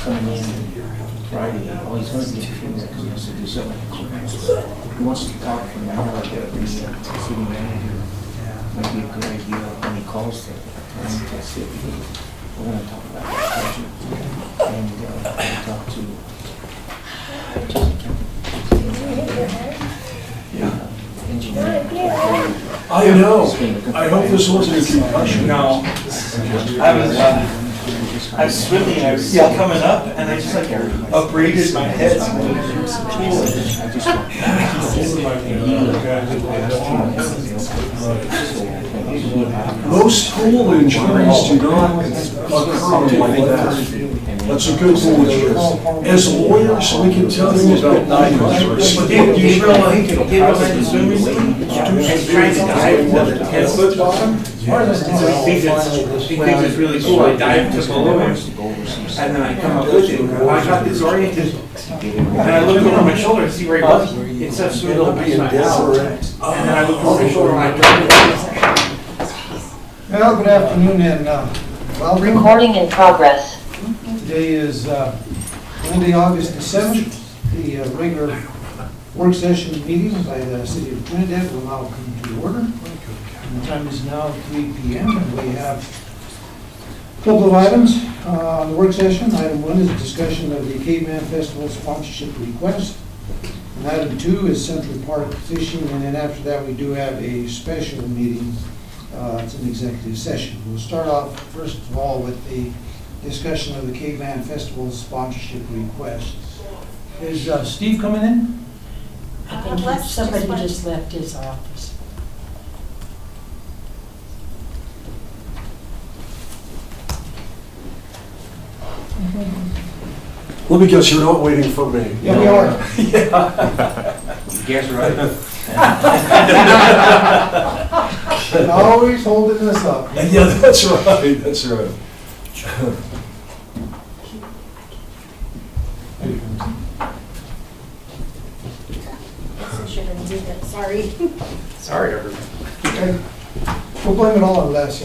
coming in Friday. Oh, he's going to be here because he has to do something. He wants to talk for an hour like that. The city manager might be a good idea when he calls to test it. We're going to talk about the budget and we'll talk to engineer. I know. I hope this wasn't a concussion. No. I was swimming, I was coming up, and I just like upbraided my head. Most pool injuries do not occur like that. That's a good point. As lawyers, we can tell you about nightmares. Do you realize the swimming pool? He's trying to dive and foot bottom. So he thinks it's really cool. I dive to below him, and then I come up with it. I got disoriented, and I look over my shoulder to see where he was. Instead of swimming up, he's not out. And then I look over my shoulder and I dropped it. Well, good afternoon, and welcome. Recording in progress. Today is Monday, August the 7th. The regular work session meeting by the City of Trinidad will now come to order. And the time is now 3 p.m. and we have a couple of items on the work session. Item 1 is a discussion of the Caveman Festival sponsorship request. And item 2 is Central Park fishing, and then after that we do have a special meeting. It's an executive session. We'll start off first of all with the discussion of the Caveman Festival sponsorship request. Is Steve coming in? I think somebody just left his office. Let me guess, you're not waiting for me. Yeah, we are. Guess right. Always holding us up. Yeah, that's right, that's right. Sorry. Sorry, everyone. Okay. We'll blame it all on Les.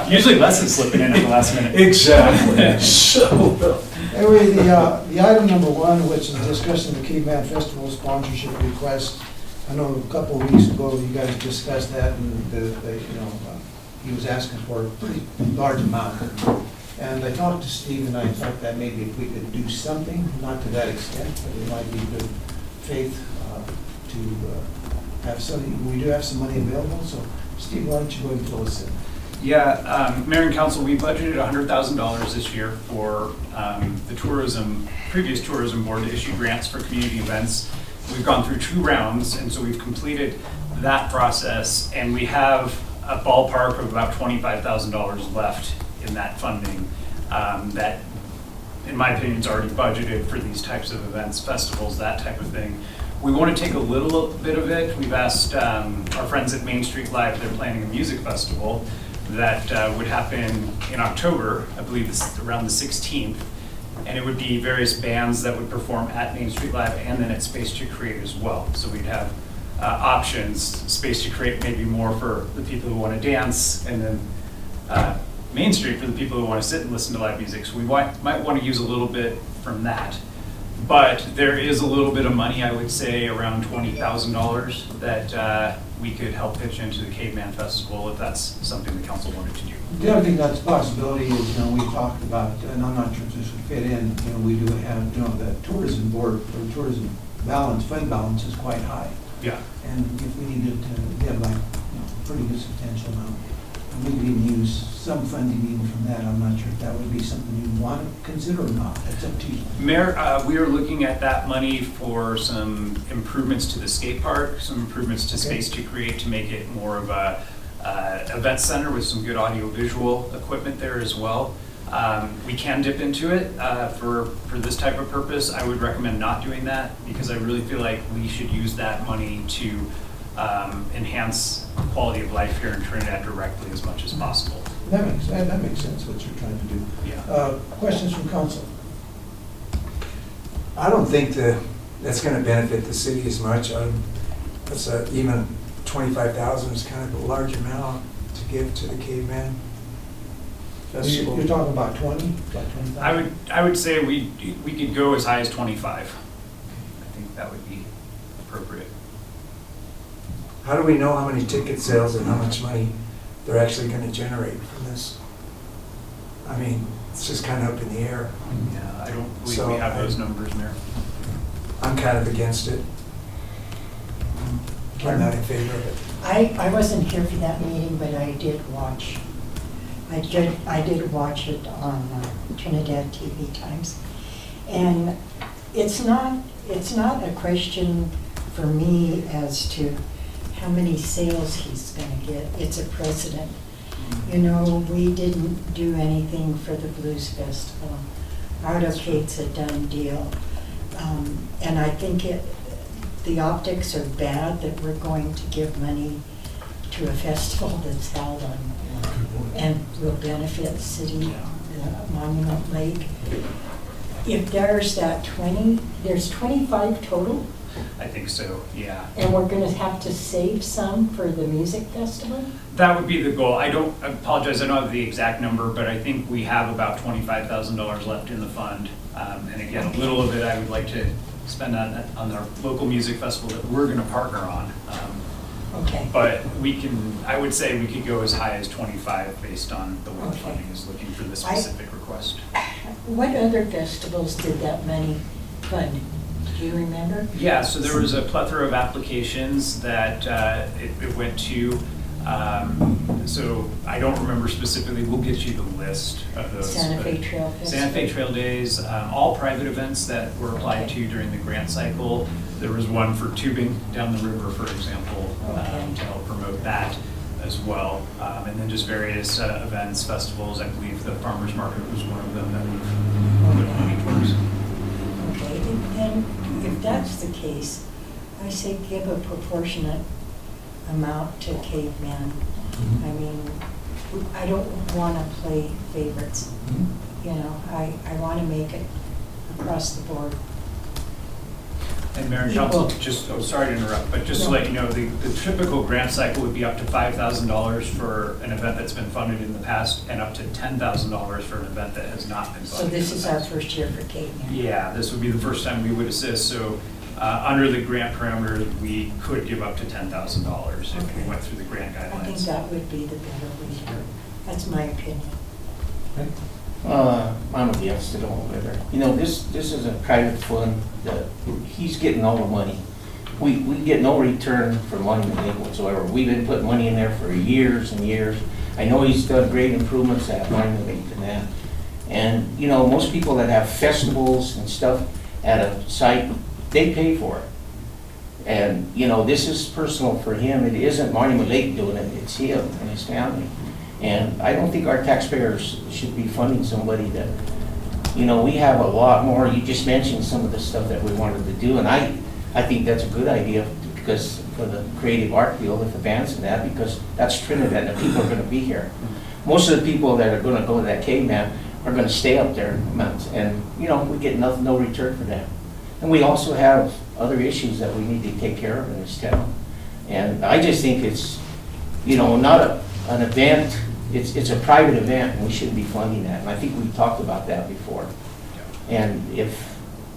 Usually Les is slipping in at the last minute. Exactly. So, Anyway, the item number 1, which is discussing the Caveman Festival sponsorship request. I know a couple of weeks ago you guys discussed that, and he was asking for a pretty large amount. And I talked to Steve, and I thought that maybe if we could do something, not to that extent, but it might be good faith to have some. We do have some money available, so Steve, why don't you go and fill us in? Yeah, Mayor and Council, we budgeted $100,000 this year for the previous tourism board to issue grants for community events. We've gone through 2 rounds, and so we've completed that process, and we have a ballpark of about $25,000 left in that funding that, in my opinion, is already budgeted for these types of events, festivals, that type of thing. We want to take a little bit of it. We've asked our friends at Main Street Live, they're planning a music festival that would happen in October, I believe it's around the 16th, and it would be various bands that would perform at Main Street Live and then at Space to Create as well. So we'd have options, Space to Create maybe more for the people who want to dance, and then Main Street for the people who want to sit and listen to live music. So we might want to use a little bit from that. But there is a little bit of money, I would say around $20,000 that we could help pitch into the Caveman Festival if that's something the council wanted to do. The other thing that's a possibility is, we talked about, and I'm not sure if this would fit in, we do have, the tourism board, or tourism fund balance is quite high. Yeah. And if we needed to get a pretty good substantial amount, we could even use some funding even from that. I'm not sure if that would be something you want to consider or not. It's up to you. Mayor, we are looking at that money for some improvements to the skate park, some improvements to Space to Create to make it more of a event center with some good audio-visual equipment there as well. We can dip into it for this type of purpose. I would recommend not doing that because I really feel like we should use that money to enhance quality of life here in Trinidad directly as much as possible. That makes sense what you're trying to do. Yeah. Questions from council? I don't think that's going to benefit the city as much. Even $25,000 is kind of a large amount to give to the Caveman. festival. You're talking about 20, about 25? I would say we could go as high as 25. I think that would be appropriate. How do we know how many ticket sales and how much money they're actually gonna generate from this? I mean, it's just kind of up in the air. Yeah, I don't believe So we have those numbers, Mayor. I'm kind of against it. I'm not in favor of it. I wasn't here for that meeting, but I did watch. I did watch it on Trinidad TV Times. And it's not a question for me as to how many sales he's gonna get. It's a precedent. You know, we didn't do anything for the Blues Festival. Artocade's a done deal. And I think the optics are bad that we're going to give money to a festival that's held on, and will benefit the city, the Monument Lake. If there's that 20, there's 25 total, I think so, yeah. and we're gonna have to save some for the music festival? That would be the goal. I apologize, I don't have the exact number, but I think we have about $25,000 left in the fund. And again, a little of it I would like to spend on our local music festival that we're gonna partner on. Okay. But I would say we could go as high as 25 based on the way the Okay. funding is looking for the specific request. What other festivals did that money fund? Do you remember? Yeah, so there was a plethora of applications that it went to. So I don't remember specifically, we'll get you the list of those. Santa Fe Trail Festival? Santa Fe Trail Days, all private events that were applied Okay. to during the grant cycle. There was one for tubing down the river, for example, Okay. to help promote that as well. And then just various events, festivals. I believe the farmer's market was one of them that we've put money towards. Okay, and if that's the case, I say give a proportionate amount to Caveman. I mean, I don't want to play favorites. You know, I want to make it across the board. And Mayor and Council, sorry to interrupt, but just to let you know, the typical grant cycle would be up to $5,000 for an event that's been funded in the past, and up to $10,000 for an event that has not been funded. So this in is the our past. first year for Caveman. Yeah, this would be the first time we would assist, so under the grant parameters, we could give up to $10,000 if we Okay. went through the grant I think guidelines. that would be the better way to go. That's my opinion. I'm against it all, whether, you know, this is a private fund that he's getting all the money. We get no return from Monument Lake whatsoever. We've been putting money in there for years and years. I know he's done great improvements at Monument Lake and that. And, you know, most people that have festivals and stuff at a site, they pay for it. And, you know, this is personal for him. It isn't Monument Lake doing it, it's him and his family. And I don't think our taxpayers should be funding somebody that, you know, we have a lot more. You just mentioned some of the stuff that we wanted to do, and I think that's a good idea because for the creative art deal with the bands and that, because that's Trinidad and the people are gonna be here. Most of the people that are gonna go to that Caveman are gonna stay up there months, and, you know, we get no return for that. And we also have other issues that we need to take care of in this town. And I just think it's, you know, not an event, it's a private event, and we shouldn't be funding that. And I think we talked about that before. And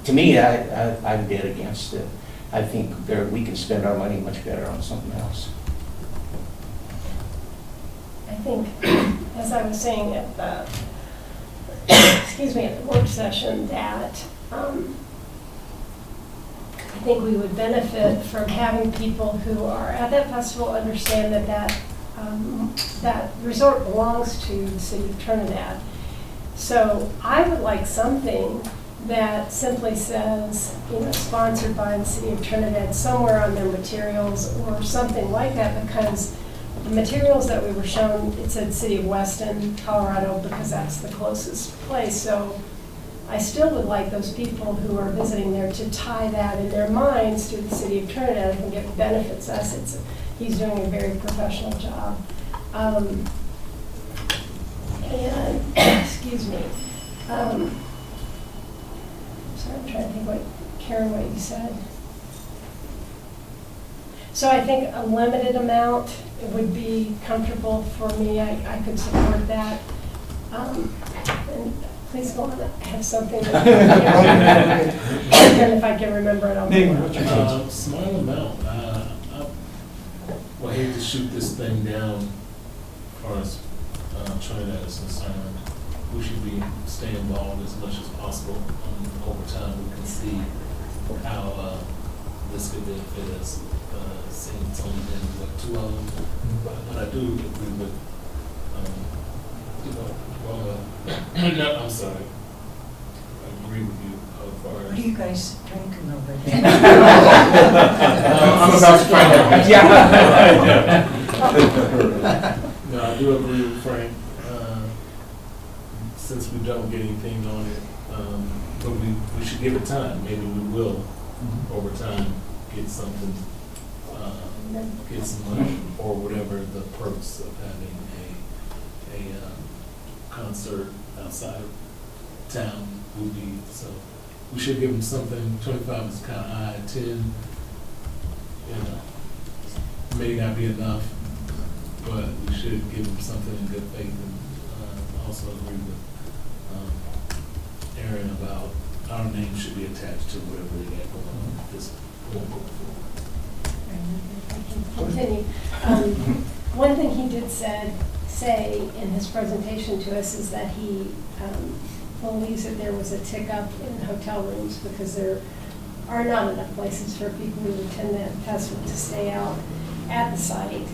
to me, I'm dead against it. I think we can spend our money much better on something else. I think, as I was saying at the, at the work session, that I think we would benefit from having people who are at that festival understand that resort belongs to the city of Trinidad. So I would like something that simply says, you know, sponsored by the city of Trinidad somewhere on their materials or something like that, because the materials that we were shown, it said City of Weston, Colorado, because that's the closest place. So I still would like those people who are visiting there to tie that in their minds to the city of Trinidad and it benefits us. He's doing a very professional job. And, excuse me. Sorry, I'm trying to think what you said. So I think a limited amount would be comfortable for me. I could support that. And please go on, I have something. And if I can remember it, I'll. Name, what's your name? Small amount. I hate to shoot this thing down as far as Trinidad is concerned. We should stay involved as much as possible. Over time, we can see how this could benefit us. Seeing it's only been, what, 2 of them? But I do agree with, I'm sorry. I agree with you as far What as. are you guys drinking over there? I'm about to find out. No, I do agree with Frank. Since we don't get anything on it, but we should give it time. Maybe we will, over time, get something, get some money or whatever the perks of having a concert outside of town would be. So we should give them something. 25 is kind of high. 10, may not be enough, but we should give them something in good faith. And also agree with Aaron about our name should be attached to whatever they got going on at this point. Continue. One thing he did say in his presentation to us is that he believes that there was a tick up in hotel rooms because there are not enough places for people who attend that festival to stay out at the site.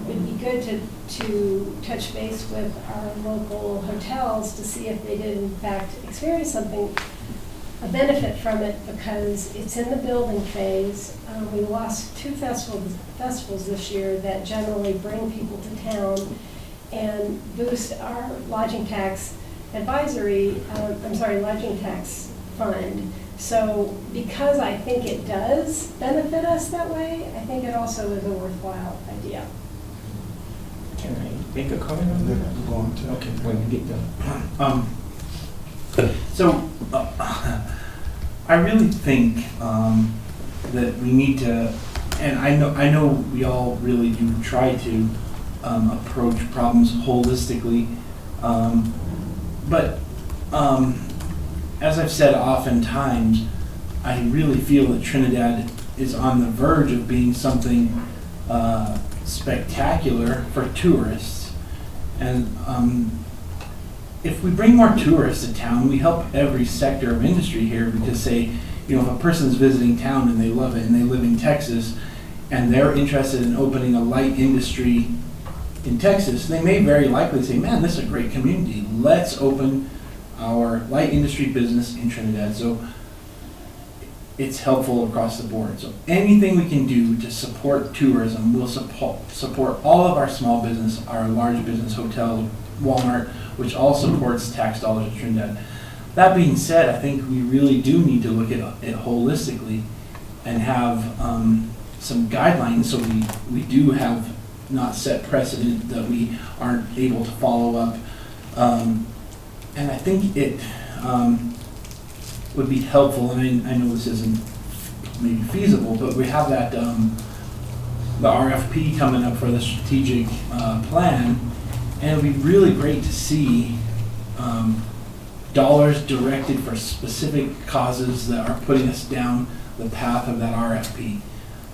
It'd be good to touch base with our local hotels to see if they did in fact experience something, a benefit from it, because it's in the building phase. We lost 2 festivals this year that generally bring people to town and boost our lodging tax lodging tax fund. So because I think it does benefit us that way, I think it also is a worthwhile idea. Can I make a comment on that? Go on to. Okay, when you get done. I really think that we need to, and I know we all really do try to approach problems holistically, but as I've said oftentimes, I really feel that Trinidad is on the verge of being something spectacular for tourists. And if we bring more tourists to town, we help every sector of industry here, because say, if a person's visiting town and they love it and they live in Texas and they're interested in opening a light industry in Texas, they may very likely say, man, this is a great community. Let's open our light industry business in Trinidad. So it's helpful across the board. So anything we can do to support tourism will support all of our small business, our large business, hotels, Walmart, which all supports tax dollars in Trinidad. That being said, I think we really do need to look at it holistically and have some guidelines so we do have not set precedent that we aren't able to follow up. And I think it would be helpful, and I know this isn't maybe feasible, but we have that the RFP coming up for the strategic plan, and it would be really great to see dollars directed for specific causes that are putting us down the path of that RFP.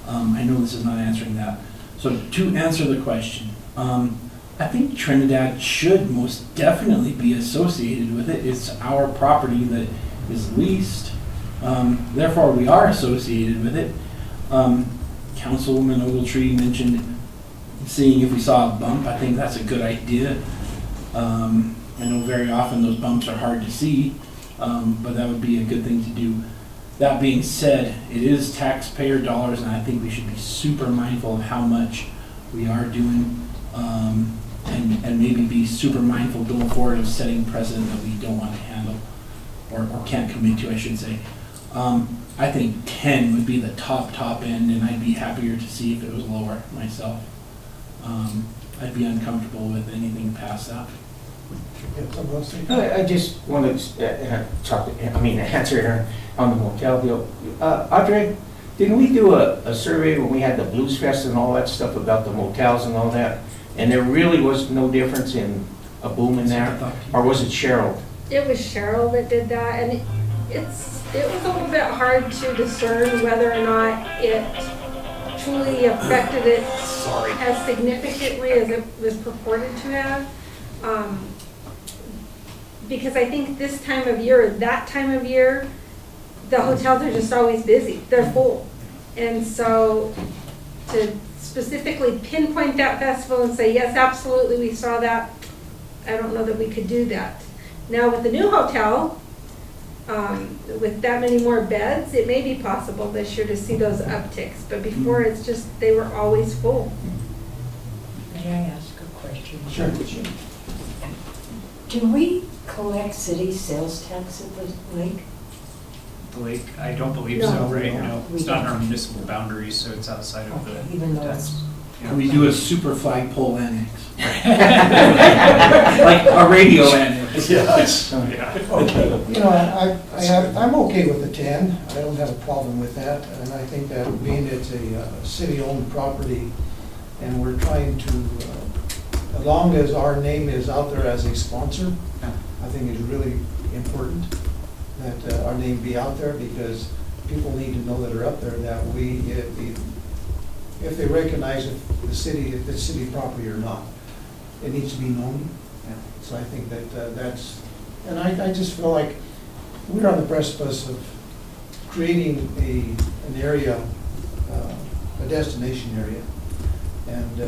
I know this is not answering that. So to answer the question, I think Trinidad should most definitely be associated with it. It's our property that is leased. Therefore, we are associated with it. Councilwoman Ogletree mentioned seeing if we saw a bump. I think that's a good idea. I know very often those bumps are hard to see, but that would be a good thing to do. That being said, it is taxpayer dollars, and I think we should be super mindful of how much we are doing, and maybe be super mindful going forward of setting precedent that we don't want to handle, or can't commit to, I should say. I think 10 would be the top end, and I'd be happier to see if it was lower myself. I'd be uncomfortable with anything past that. I just wanted to answer on the motel deal. Audrey, didn't we do a survey when we had the Blues Fest and all that stuff about the motels and all that? And there really was no difference in a boom in there? Or was it Cheryl? It was Cheryl that did that, and it was a little bit hard to discern whether or not it truly affected it as significantly as it was purported to have. Because I think this time of year, or that time of year, the hotels are just always busy. They're full. And so to specifically pinpoint that festival and say, yes, absolutely, we saw that, I don't know that we could do that. Now with the new hotel, with that many more beds, it may be possible this year to see those upticks. But before, it's just, they were always full. May I ask a question? Sure. Do we collect city sales tax at the lake? The lake, I don't believe No. so, right? No, We it's not in our don't. municipal boundaries, so it's outside of Okay, the. even though tax. it's, Yeah. Can we do a super flagpole annex? Like a radio annex? Yes. Yeah. Okay. You know, I'm okay with the 10. I don't have a problem with that. And I think that being it's a city-owned property and we're trying to, as long as our name is out there as a sponsor, I think it's really important that our name be out there because people need to know that are up there that if they recognize if it's city property or not, it needs to be known. So I think that that's, and I just feel like we're on the precipice of creating an area, a destination area. And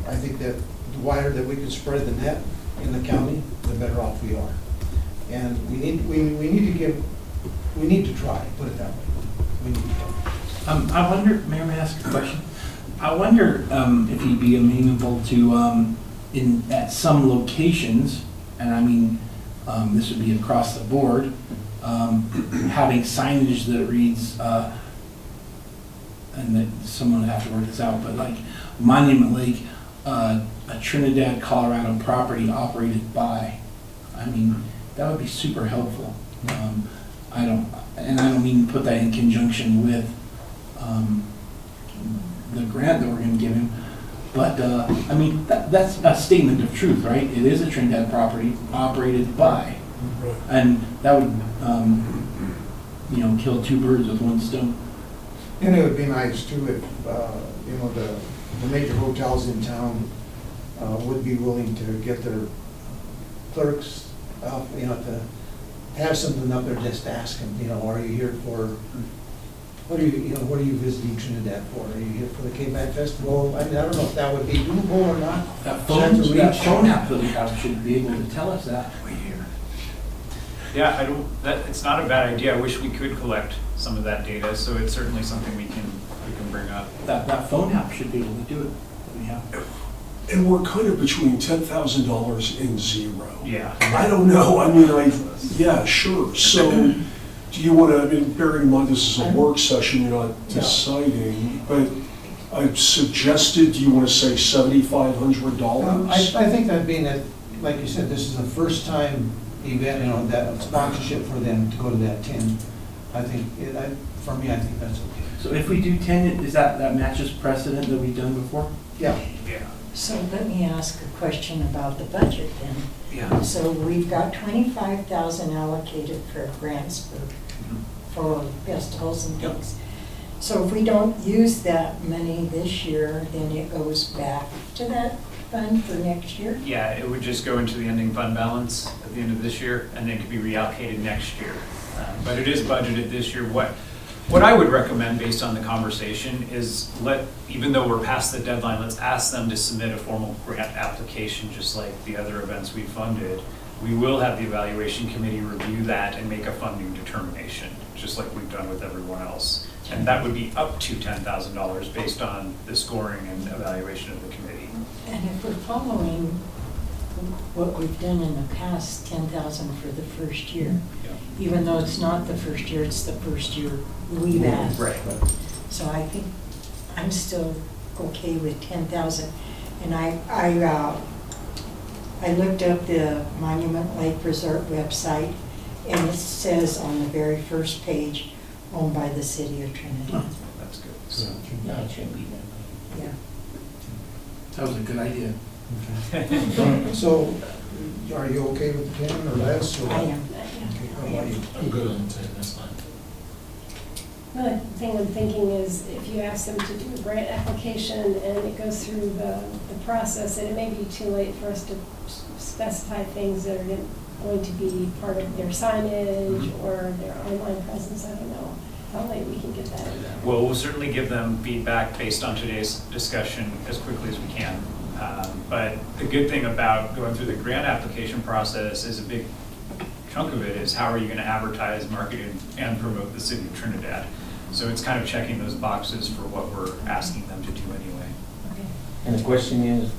I think that the wider that we can spread the net in the county, the better off we are. And we need to try, put it that way. We need to try. I wonder, may I ask a question? I wonder if you'd be amenable to, at some locations, and I mean, this would be across the board, having signage that reads, and that someone would have to work this out, but like Monument Lake, a Trinidad, Colorado property operated by. I mean, that would be super helpful. I don't mean to put that in conjunction with the grant that we're going to give him, but I mean that's a statement of truth, right? It is a Trinidad property operated by, and that would kill two birds with one stone. And it would be nice too if, the major hotels in town would be willing to get their clerks, to have something up there, just ask them, are you here for, what are you visiting Trinidad for? Are you here for the K-Bag Festival? I mean, I don't know if that would be doable or not. That Should have to phone reach. app that we have should be able to tell us that. Yeah, it's not a bad idea. I wish we could collect some of that data, so it's certainly something we can bring up. That phone app should be able to do it. That we have. And we're kind of between $10,000 and zero. Yeah. I don't know, I mean, yeah, sure. So, do you want to, I mean, bearing in mind this is a work session, you're not deciding, but I've suggested, do you want to say $7,500? I think that being that, like you said, this is the first time event, that sponsorship for them to go to that 10. I think, for me, I think that's okay. So if we do 10, is that matches precedent that we've done before? Yeah. Yeah. so let me ask a question about the budget then. Yeah. So we've got 25,000 allocated for grants for festivals and things. So if we don't use that money this year, then it goes back to that fund for next year? Yeah, it would just go into the ending fund balance at the end of this year, and then could be reallocated next year. But it is budgeted this year. What I would recommend, based on the conversation, is even though we're past the deadline, let's ask them to submit a formal grant application, just like the other events we funded. We will have the evaluation committee review that and make a funding determination, just like we've done with everyone else. And that would be up to $10,000 based on the scoring and evaluation of the committee. And if we're following what we've done in the past, 10,000 for the first year, even though it's not the first year, it's the first year we've asked. Right. So I think I'm still okay with 10,000. And I looked up the Monument Lake Resort website, and it says on the very first page, owned by the city of Trinidad. That's good. No, it shouldn't be that. Yeah. That was a good idea. So, are you okay with 10 or less? Or? I am. Okay, how about you? I'm good on 10, that's fine. The other thing I'm thinking is if you ask them to do a grant application and it goes through the process, and it may be too late for us to specify things that are going to be part of their signage or their online presence. I don't know how late we can get that in. Well, we'll certainly give them feedback based on today's discussion as quickly as we can. But the good thing about going through the grant application process is a big chunk of it is how are you going to advertise, market, and promote the city of Trinidad. So it's kind of checking those boxes for what we're asking them to do anyway. And the question is,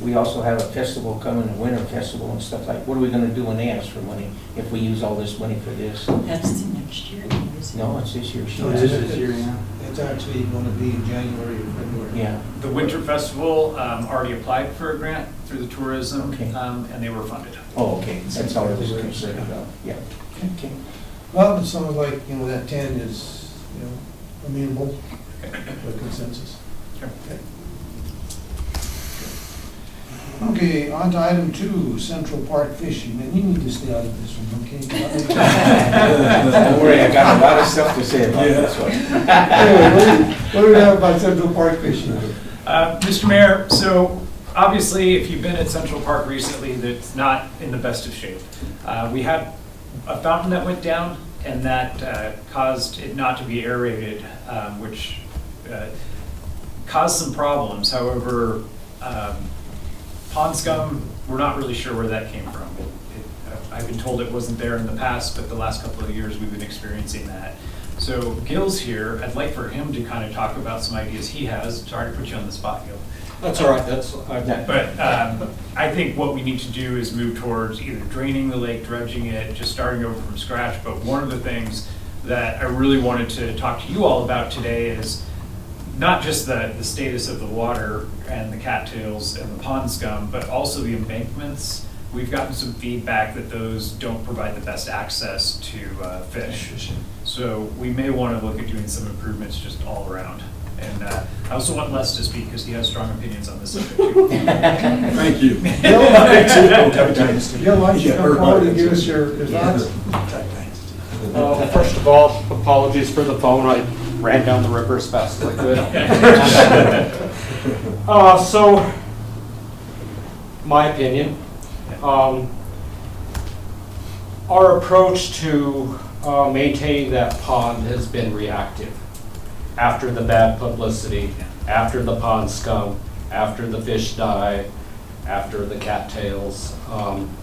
we also have a festival coming, a winter festival and stuff like, what are we gonna do when they ask for money, if we use all this money for this? That's the next year, isn't it? No, it's this year. She No, asked. this year, yeah. It's actually going to be in January or February. Yeah, The Winter Festival already applied for a grant through the tourism, Okay. and they were funded. oh, okay, that's all I was concerned about, yeah. Okay. Well, it sounds like, that 10 is, amenable for consensus. Sure. Okay. Okay, on to item 2, Central Park fishing. And you need to stay out of this one, okay? Don't worry, I got a lot of stuff to say about this one. Anyway, what do we have about Central Park fishing? Mr. Mayor, so obviously, if you've been at Central Park recently, that's not in the best of shape. We had a fountain that went down, and that caused it not to be aerated, which caused some problems. However, pond scum, we're not really sure where that came from. I've been told it wasn't there in the past, but the last couple of years we've been experiencing that. So Gil's here. I'd like for him to kind of talk about some ideas he has. Sorry to put you on the spot, Gil. That's all right, But I think what we need to do is move towards either draining the lake, dredging it, just starting over from scratch. But one of the things that I really wanted to talk to you all about today is not just the status of the water and the cattails and the pond scum, but also the embankments. We've gotten some feedback that those don't provide the best access to fish. So we may want to look at doing some improvements just all around. And I also want Les to speak because he has strong opinions on this subject too. Thank you. Bill, why don't you come forward and give us your thoughts? First of all, apologies for the phone. I ran down the river as fast as I could. So, my opinion, our approach to maintaining that pond has been reactive. After the bad publicity, after the pond scum, after the fish die, after the cattails.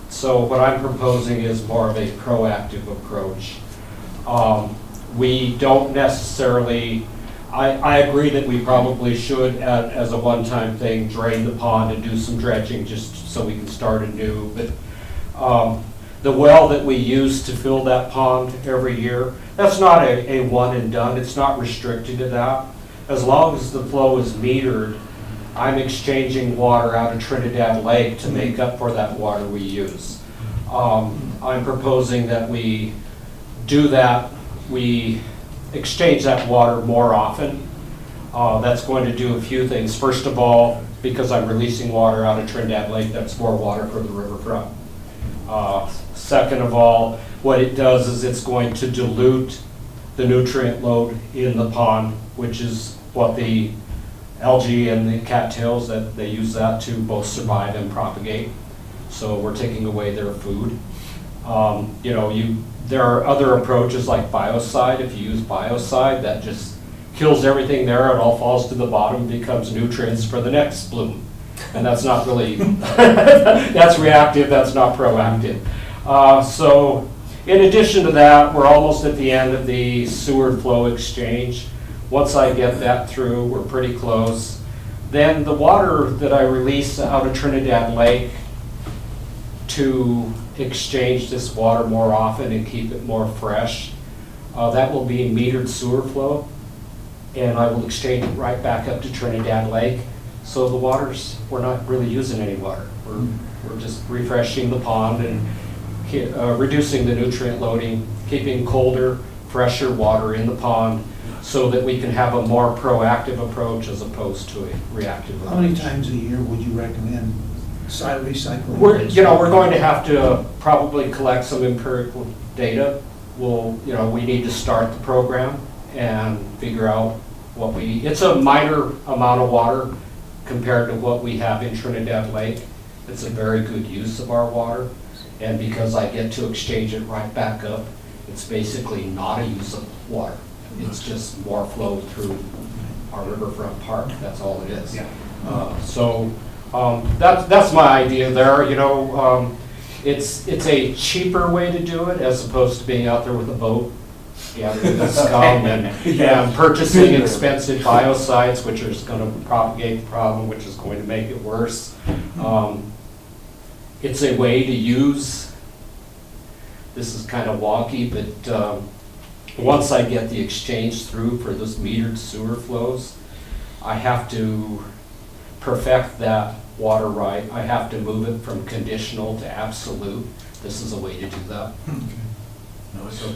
So what I'm proposing is more of a proactive approach. We don't necessarily, I agree that we probably should, as a one-time thing, drain the pond and do some dredging just so we can start anew. But the well that we use to fill that pond every year, that's not a one and done. It's not restricted to that. As long as the flow is metered, I'm exchanging water out of Trinidad Lake to make up for that water we use. I'm proposing that we do that. We exchange that water more often. That's going to do a few things. First of all, because I'm releasing water out of Trinidad Lake, that's more water for the riverfront. Second of all, what it does is it's going to dilute the nutrient load in the pond, which is what the algae and the cattails, that they use that to both survive and propagate. So we're taking away their food. There are other approaches like biocide. If you use biocide, that just kills everything there. It all falls to the bottom, becomes nutrients for the next bloom. And that's not really, that's reactive, that's not proactive. So in addition to that, we're almost at the end of the sewer flow exchange. Once I get that through, we're pretty close. Then the water that I release out of Trinidad Lake to exchange this water more often and keep it more fresh, that will be metered sewer flow. And I will exchange it right back up to Trinidad Lake. So the waters, we're not really using any water. We're just refreshing the pond and reducing the nutrient loading, keeping colder, fresher water in the pond so that we can have a more proactive approach as opposed to a reactive approach. How many times a year would you recommend recycling. We're going to have to probably collect some empirical data. We need to start the program and figure out it's a minor amount of water compared to what we have in Trinidad Lake. It's a very good use of our water. And because I get to exchange it right back up, it's basically not a use of water. It's just more flow through our riverfront park. That's all it is. That's my idea there. It's a cheaper way to do it as opposed to being out there with a boat, gathering the scum and purchasing expensive biocides, which are going to propagate the problem, which is going to make it worse. It's a way to use. This is kind of wonky, but once I get the exchange through for this metered sewer flows, I have to perfect that water right. I have to move it from conditional to absolute. This is a way to do that. So,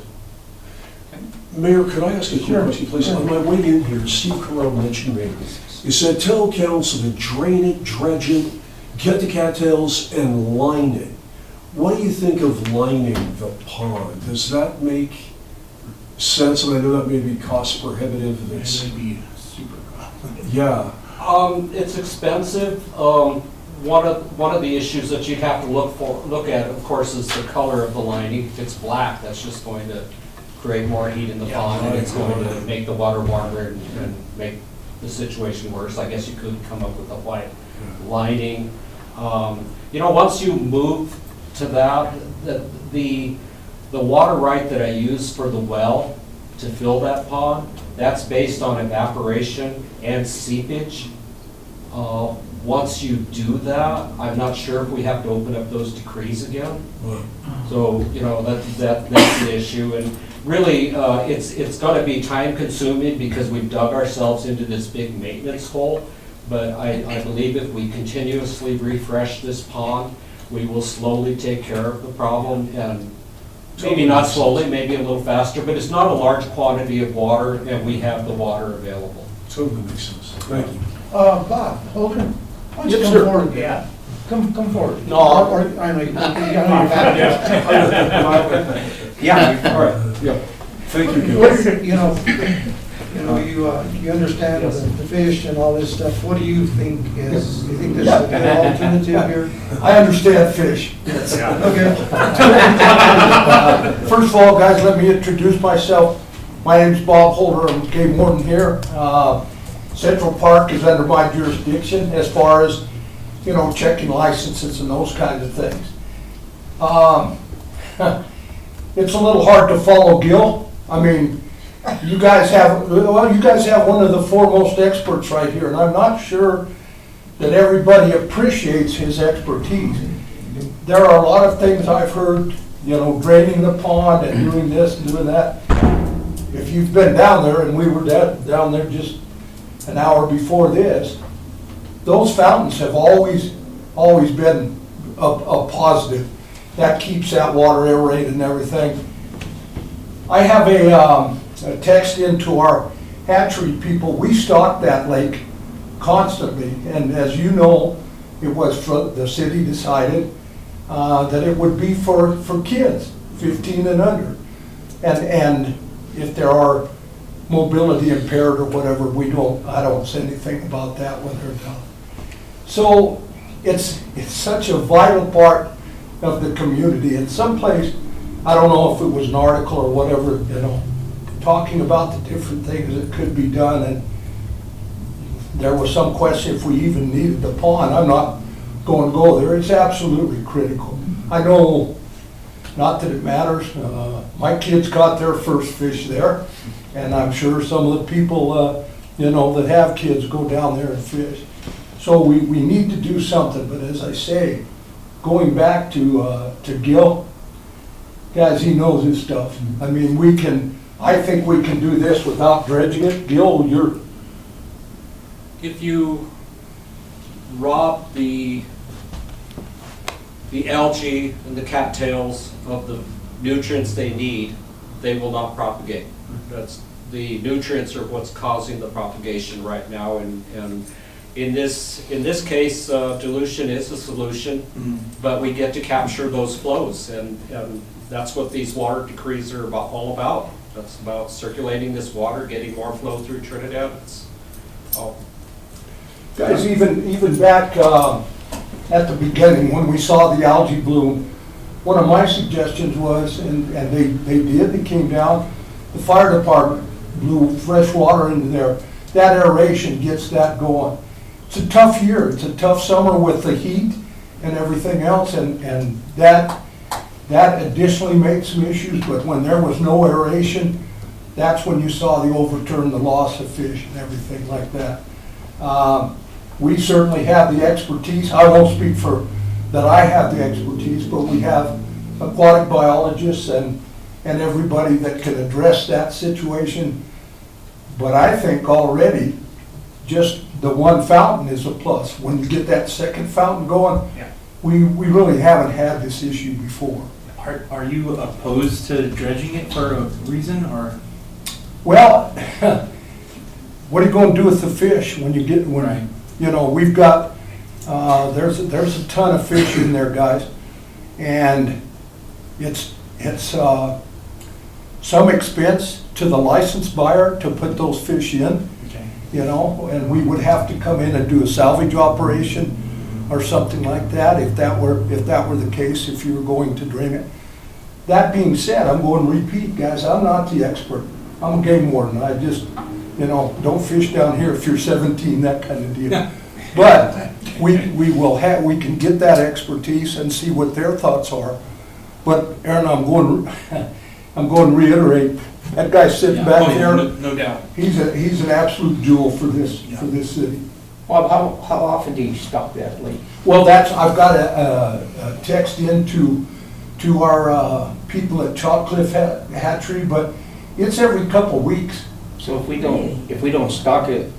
Mayor, could I ask a quick question, please? On my way in here, Steve Carell mentioned me. He said, tell council to drain it, dredge it, get the cattails, and line it. What do you think of lining the pond? Does that make sense? And I know that may be cost prohibitive. It's be super. Yeah. It's expensive. One of the issues that you have to look at, of course, is the color of the lining. If it's black, that's just going to create more heat in the pond, and it's going to make the water warmer and make the situation worse. I guess you could come up with a white lining. Once you move to that, the water right that I use for the well to fill that pond, that's based on evaporation and seepage. Once you do that, I'm not sure if we have to open up those decrees again. So, that's the issue. And really, it's going to be time consuming because we've dug ourselves into this big maintenance hole. But I believe if we continuously refresh this pond, we will slowly take care of the problem, and maybe not slowly, maybe a little faster, but it's not a large quantity of water, and we have the water available. Totally makes sense. Thank you. Bob, Holden, why don't you come forward? Yeah. Come forward. No. I know you got your back. Yeah, all right. Yeah. Thank you, Gil. You understand the fish and all this stuff. What do you think is, do you think there's a good alternative here? I understand fish. Okay. First of all, guys, let me introduce myself. My name's Bob Holder. I'm Game Warden here. Central Park is under my jurisdiction as far as, checking licenses and those kinds of things. It's a little hard to follow Gil. I mean, you guys have one of the foremost experts right here, and I'm not sure that everybody appreciates his expertise. There are a lot of things I've heard, draining the pond and doing this and doing that. If you've been down there, and we were down there just an hour before this, those fountains have always been a positive. That keeps that water aerated and everything. I have a text into our hatchery people. We stock that lake constantly, and as you know, it was the city decided that it would be for kids 15 and under, and if there are mobility impaired or whatever, I don't say anything about that when they're done. So it's such a vital part of the community. And someplace, I don't know if it was an article or whatever, talking about the different things that could be done, and there was some question if we even needed the pond. I'm not going to go there. It's absolutely critical. I know, not that it matters, my kids caught their first fish there, and I'm sure some of the people, that have kids go down there and fish. So we need to do something, but as I say, going back to Gil, guys, he knows his stuff. I mean, I think we can do this without dredging it. Gil, If you rob the algae and the cattails of the nutrients they need, they will not propagate. The nutrients are what's causing the propagation right now, and In this case, dilution is a solution, but we get to capture those flows, and that's what these water decrees are all about. That's about circulating this water, getting more flow through Trinidad. Guys, even back at the beginning, when we saw the algae bloom, one of my suggestions was, and they came down, the fire department blew fresh water into there. That aeration gets that going. It's a tough year, it's a tough summer with the heat and everything else, and that additionally made some issues, but when there was no aeration, that's when you saw the overturn, the loss of fish and everything like that. We certainly have the expertise. I won't speak for that I have the expertise, but we have aquatic biologists and everybody that can address that situation. But I think already just the one fountain is a plus. When you get that second fountain going, Yeah. we really haven't had this issue before. Are you opposed to dredging it for a reason, or? Well, what are you going to do with the fish when you get, Right. you know, we've got, there's a ton of fish in there, guys. And it's some expense to the licensed buyer to put those fish in, Okay. you know, and we would have to come in and do a salvage operation or something like that if that were the case, if you were going to drain it. That being said, I'm going to repeat, guys, I'm not the expert. I'm a game warden. I just, you know, don't fish down here if you're 17, that kind of deal. But we can get that expertise and see what their thoughts are. But Aaron, I'm going to reiterate, that guy sitting back there, No doubt. he's an absolute jewel for this city. Well, how often do you stock that lake? Well, I've got a text into our people at Chalk Cliff Hatchery, but it's every couple weeks. So if we don't stock it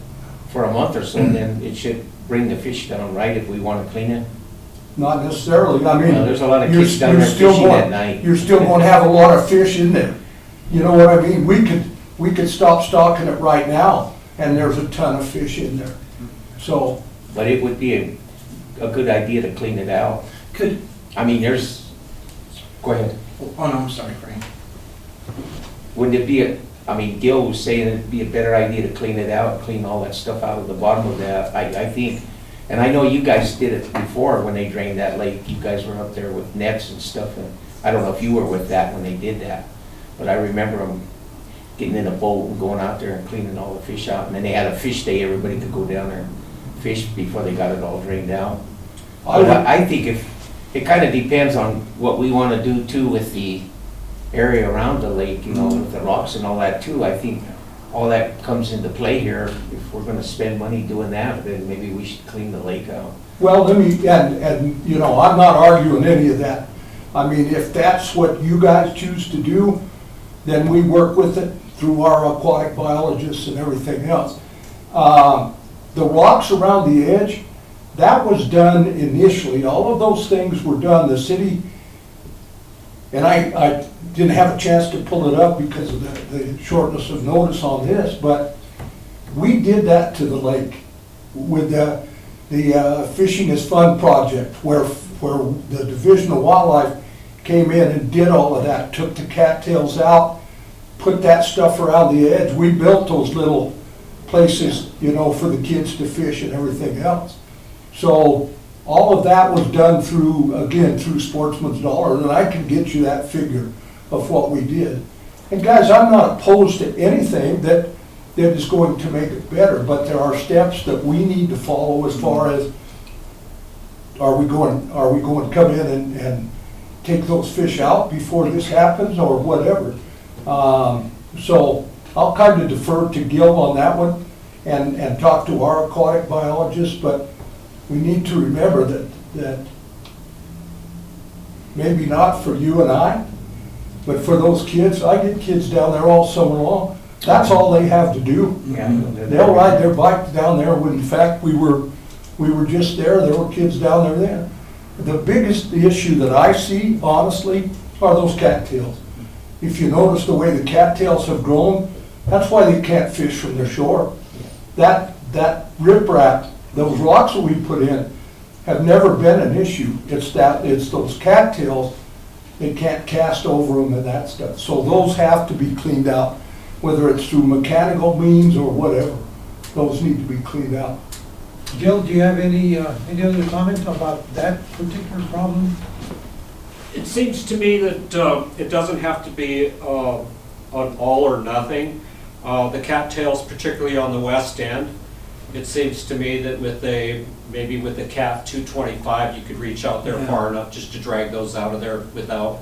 for a month or so, then it should bring the fish down, right, if we want to clean it? Not necessarily, I mean. Well, there's a lot of you're- kids down you're there still fishing going- at night. You're still going to have a lot of fish in there. You know what I mean? We could stop stocking it right now, and there's a ton of fish in there. So, But it would be a good idea to clean it out. Could, I mean, go ahead. oh no, I'm sorry, Frank. Wouldn't it be Gil was saying it'd be a better idea to clean it out, clean all that stuff out of the bottom of that. I think, and I know you guys did it before when they drained that lake. You guys were up there with nets and stuff, and I don't know if you were with that when they did that, but I remember them getting in a boat and going out there and cleaning all the fish out. And then they had a fish day, everybody could go down there and fish before they got it all drained out. I think it kind of depends on what we want to do too with the area around the lake, you know, with the rocks and all that too. I think all that comes into play here. If we're gonna spend money doing that, then maybe we should clean the lake out. well, and you know, I'm not arguing any of that. I mean, if that's what you guys choose to do, then we work with it through our aquatic biologists and everything else. The rocks around the edge, that was done initially. All of those things were done. The city, and I didn't have a chance to pull it up because of the shortness of notice on this, but we did that to the lake with the Fishing is Fun project, where the Division of Wildlife came in and did all of that, took the cattails out, put that stuff around the edge. We built those little places, you know, for the kids to fish and everything else. So all of that was done through Sportsman's Dollar, and I can get you that figure of what we did. And guys, I'm not opposed to anything that is going to make it better, but there are steps that we need to follow as far as, are we going to come in and take those fish out before this happens, or whatever. So I'll kind of defer to Gil on that one and talk to our aquatic biologist, but we need to remember that maybe not for you and I, but for those kids. I get kids down there all summer long. That's all they have to do. They'll ride their bike down there. When in fact we were just there were kids down there then. The biggest issue that I see, honestly, are those cattails. If you notice the way the cattails have grown, that's why they can't fish from the shore. That riprap Those rocks that we put in have never been an issue. It's those cattails, they can't cast over them and that stuff. So those have to be cleaned out, whether it's through mechanical means or whatever. Those need to be cleaned out. Gil, do you have any other comment about that particular problem? It seems to me that it doesn't have to be an all or nothing. The cattails, particularly on the west end, it seems to me that maybe with the Cat 225, you could reach out there far enough just to drag those out of there without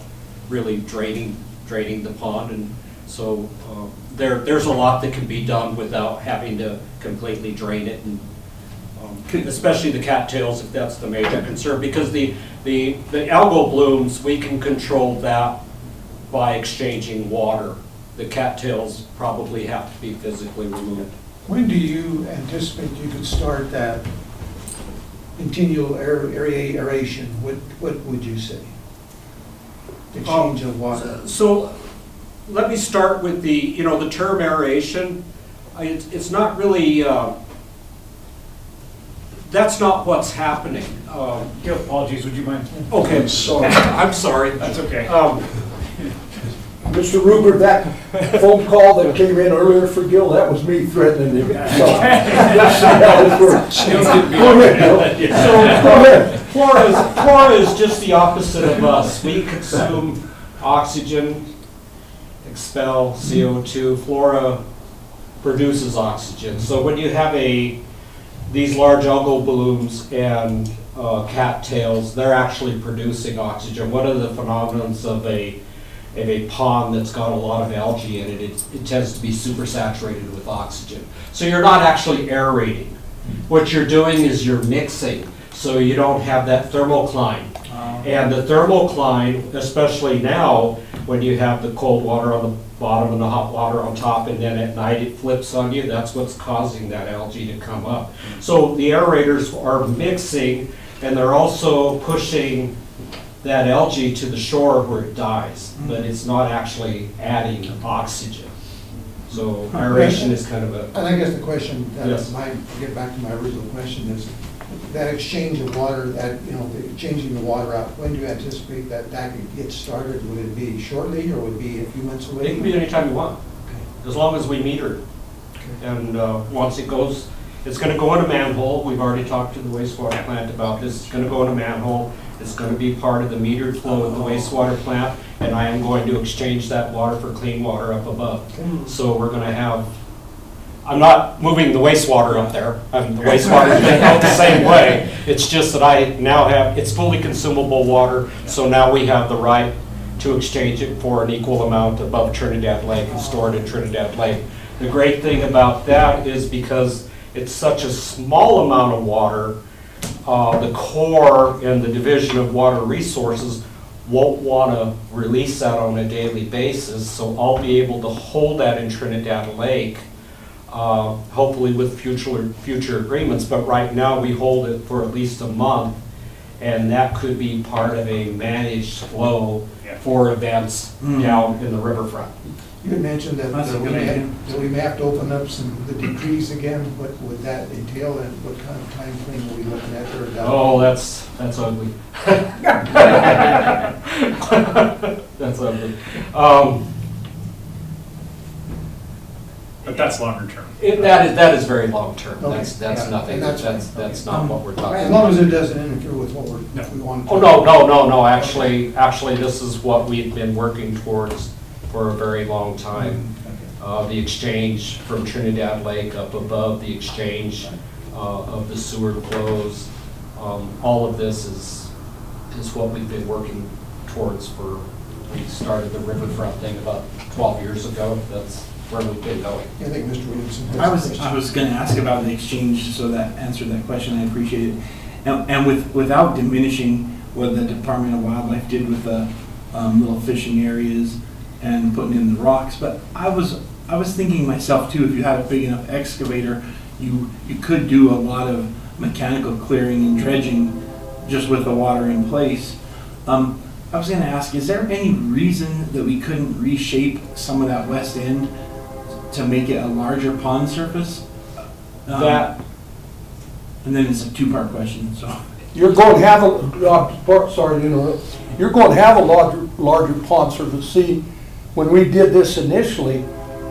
really draining the pond. And so there's a lot that can be done without having to completely drain it, and especially the cattails, if that's the major concern, because the algal blooms, we can control that by exchanging water. The cattails probably have to be physically removed. When do you anticipate you could start that continual aeration? What would you say? Exchange of water. So let me start with the term aeration. It's not really, that's not what's happening. Gil, apologies, would you mind? Okay, Sorry. I'm sorry. That's okay. Mr. Ruber, that phone call that came in earlier for Gil, that was me threatening him. So, let's see how this works. Go ahead, Gil. So, Go ahead. Flora is just the opposite of us. We consume oxygen, expel CO2. Flora produces oxygen. So when you have these large algal blooms and cattails, they're actually producing oxygen. One of the phenomena of a pond that's got a lot of algae in it, it tends to be supersaturated with oxygen. So you're not actually aerating. What you're doing is you're mixing, so you don't have that thermocline. And the thermocline, especially now, when you have the cold water on the bottom and the hot water on top, and then at night it flips on you, that's what's causing that algae to come up. So the aerators are mixing, and they're also pushing that algae to the shore where it dies, but it's not actually adding oxygen. So aeration is kind of a... And I guess the question, Yes. get back to my original question, is that exchange of water, changing the water out, when do you anticipate that could get started? Would it be shortly, or would it be a few months away? It can be anytime you want, as long as we meter it. And once it goes, it's going to go in a manhole. We've already talked to the wastewater plant about this. It's going to go in a manhole. It's going to be part of the metered flow of the wastewater plant, and I am going to exchange that water for clean water up above. So we're going to have, I'm not moving the wastewater up there. The wastewater is out the same way. It's just that I now have, it's fully consumable water, so now we have the right to exchange it for an equal amount above Trinidad Lake and store it in Trinidad Lake. The great thing about that is because it's such a small amount of water, the Corps and the Division of Water Resources won't want to release that on a daily basis, so I'll be able to hold that in Trinidad Lake, hopefully with future agreements, but right now we hold it for at least a month, and that could be part of a managed flow for events down in the riverfront. You had mentioned that we may have to open up the decrees again. What would that entail, and what kind of time frame are we looking at there? Oh, that's ugly. That's ugly. But that's longer term. That is very long term. Okay. That's Yeah. nothing. And that's That's not what we're talking As about. long as it doesn't interfere with what we want. Oh, no. Actually, this is what we've been working towards for a very long time. The exchange from Trinidad Lake up above, the exchange of the sewer flows. All of this is what we've been working towards we started the riverfront thing about 12 years ago. That's where we've been going. I think Mr. Williamson has I a was question. going to ask about the exchange, so that answered that question. I appreciate it. And without diminishing what the Department of Wildlife did with the little fishing areas and putting in the rocks, but I was thinking myself too, if you had a big enough excavator, you could do a lot of mechanical clearing and dredging just with the water in place. I was going to ask, is there any reason that we couldn't reshape some of that west end to make it a larger pond surface? And then it's a two-part question, so. You're going to have sorry to interrupt, you're going to have a larger pond surface. See, when we did this initially,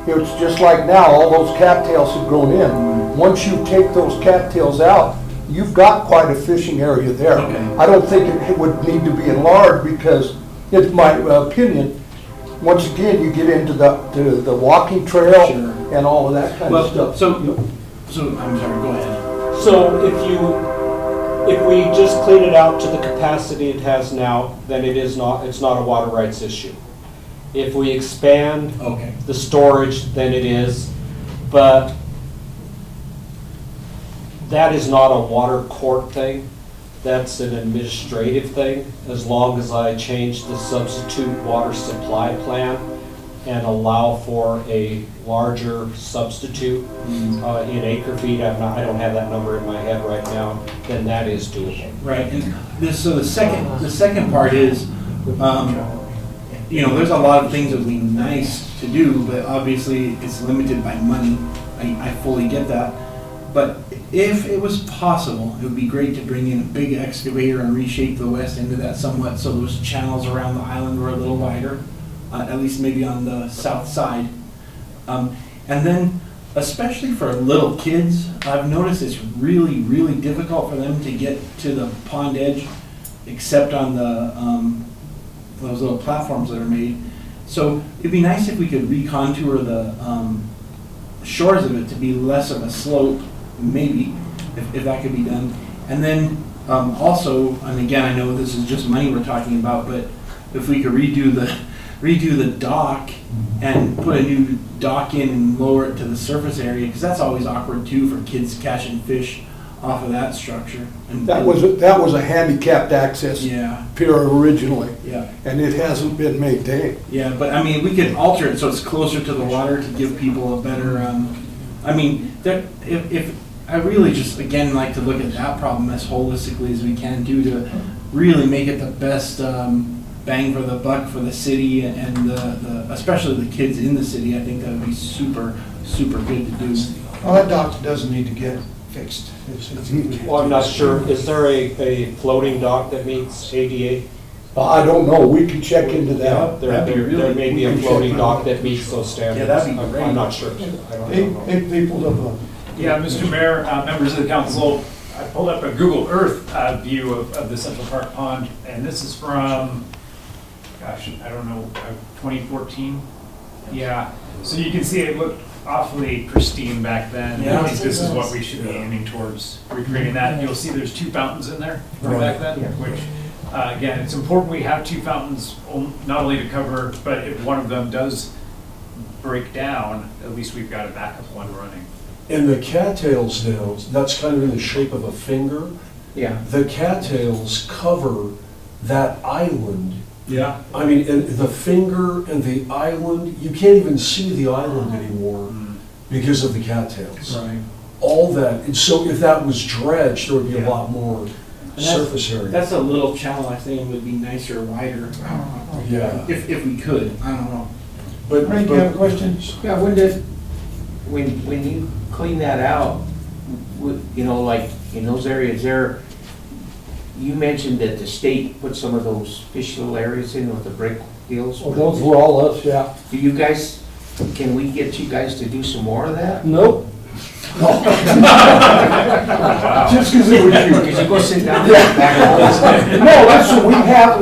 it was just like now, all those cattails have grown in. Once you take those cattails out, you've got quite a fishing area there. Okay. I don't think it would need to be enlarged because, in my opinion, once again, you get into the walking trail Sure. and all of that kind of Well, stuff. so, I'm sorry, go ahead. So if we just clean it out to the capacity it has now, then it's not a water rights issue. If we expand Okay. the storage, then it is, but that is not a water court thing. That's an administrative thing, as long as I change the substitute water supply plan and allow for a larger substitute in acre feet. I don't have that number in my head right now, then that is doable. Right, and so the second part is, there's a lot of things that would be nice to do, but obviously it's limited by money. I fully get that. But if it was possible, it would be great to bring in a big excavator and reshape the west end of that somewhat so those channels around the island were a little wider, at least maybe on the south side. And then, especially for little kids, I've noticed it's really, really difficult for them to get to the pond edge, except on the those little platforms that are made. So it'd be nice if we could recontour the shores of it to be less of a slope, maybe, if that could be done. And then also, and again, I know this is just money we're talking about, but if we could redo the dock and put a new dock in and lower it to the surface area, because that's always awkward too for kids catching fish off of that structure. And That was a handicapped access pier originally, yeah. and it hasn't been maintained. Yeah, but I mean, we could alter it so it's closer to the water to give people a better, if I really just, again, like to look at that problem as holistically as we can do to really make it the best bang for the buck for the city and especially the kids in the city. I think that would be super, super good to do. Well, that dock doesn't need to get fixed. Well, I'm not sure, is there a floating dock that meets ADA? I don't know, we can check into that. There may be a floating dock that meets those standards. Yeah, that'd be great. I'm not sure. I don't know. Hey, people of, Yeah, Mr. Mayor, members of the council, I pulled up a Google Earth view of the Central Park Pond, and this is from, gosh, I don't know, 2014? Yeah, so you can see it looked awfully pristine back then. Yeah. I think this is what we should be aiming towards, recreating that. You'll see there's 2 fountains in there from back then, which, again, it's important we have 2 fountains, not only to cover, but if one of them does break down, at least we've got a backup one running. And the cattails now, that's kind of in the shape of a finger. Yeah. The cattails cover that island. Yeah. I mean, and the finger and the island, you can't even see the island anymore because of the cattails. Right. All that, and so if that was dredged, there would be a Yeah. lot more surface area. That's a little channel I think would be nicer, wider. Yeah. If we could, I don't know. But Frank, you have a question? Yeah, when you clean that out, like in those areas there, you mentioned that the state put some of those fish little areas in with the brick deals. Oh, those were all us, yeah. Do you guys, can we get you guys to do some more of that? Nope. Just because it was you. Could you go sit down? No, that's,